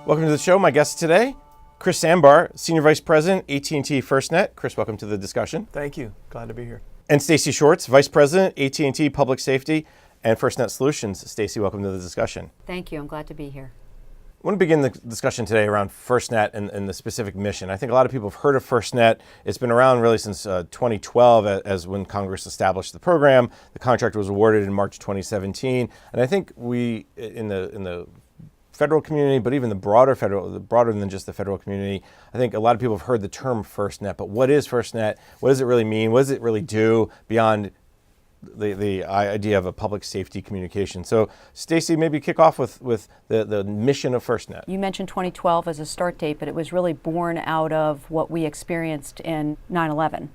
Welcome to the show. My guest today, Chris Sambar, Senior Vice President, AT&T FirstNet. Chris, welcome to the discussion. Thank you. Glad to be here. And Stacy Schwartz, Vice President, AT&T Public Safety and FirstNet Solutions. Stacy, welcome to the discussion. Thank you. I'm glad to be here. I want to begin the discussion today around FirstNet and the specific mission. I think a lot of people have heard of FirstNet. It's been around really since 2012 as when Congress established the program. The contract was awarded in March 2017. And I think we, in the federal community, but even the broader than just the federal community, I think a lot of people have heard the term FirstNet. But what is FirstNet? What does it really mean? What does it really do beyond the idea of a public safety communication? So, Stacy, maybe kick off with the mission of FirstNet. You mentioned 2012 as a start date, but it was really born out of what we experienced in 9/11.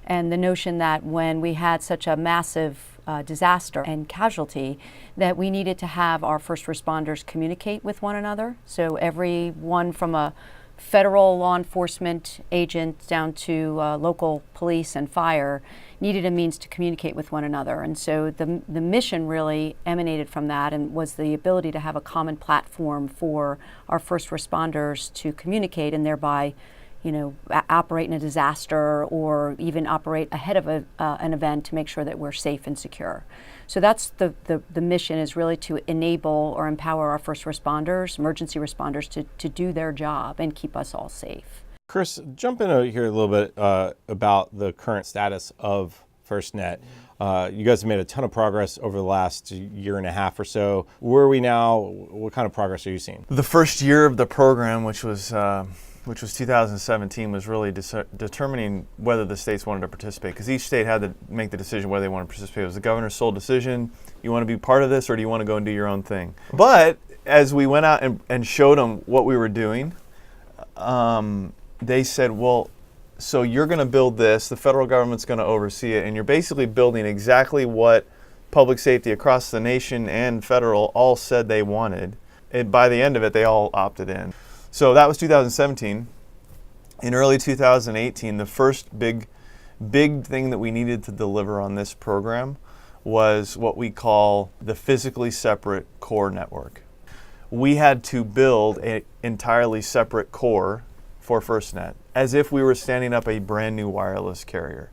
And the notion that when we had such a massive disaster and casualty, that we needed to have our first responders communicate with one another. So everyone from a federal law enforcement agent down to local police and fire needed a means to communicate with one another. And so the mission really emanated from that and was the ability to have a common platform for our first responders to communicate and thereby operate in a disaster or even operate ahead of an event to make sure that we're safe and secure. So that's the mission, is really to enable or empower our first responders, emergency responders, to do their job and keep us all safe. Chris, jump in here a little bit about the current status of FirstNet. You guys have made a ton of progress over the last year and a half or so. Where are we now? What kind of progress are you seeing? The first year of the program, which was 2017, was really determining whether the states wanted to participate, because each state had to make the decision whether they want to participate. It was the governor's sole decision. You want to be part of this, or do you want to go and do your own thing? But as we went out and showed them what we were doing, they said, well, so you're going to build this, the federal government's going to oversee it, and you're basically building exactly what public safety across the nation and federal all said they wanted. And by the end of it, they all opted in. So that was 2017. In early 2018, the first big thing that we needed to deliver on this program was what we call the physically separate core network. We had to build an entirely separate core for FirstNet, as if we were standing up a brand new wireless carrier.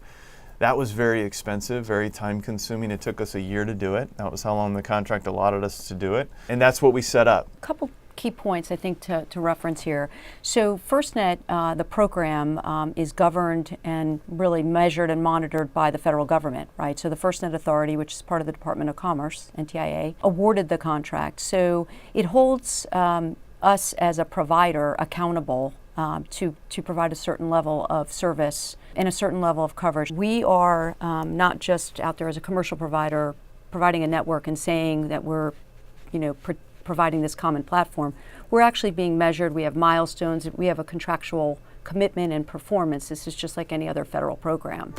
That was very expensive, very time consuming. It took us a year to do it. That was how long the contract allotted us to do it. And that's what we set up. Couple key points, I think, to reference here. So FirstNet, the program, is governed and really measured and monitored by the federal government, right? So the FirstNet Authority, which is part of the Department of Commerce, NTIA, awarded the contract. So it holds us as a provider accountable to provide a certain level of service and a certain level of coverage. We are not just out there as a commercial provider providing a network and saying that we're, providing this common platform. We're actually being measured. We have milestones. We have a contractual commitment and performance. This is just like any other federal program.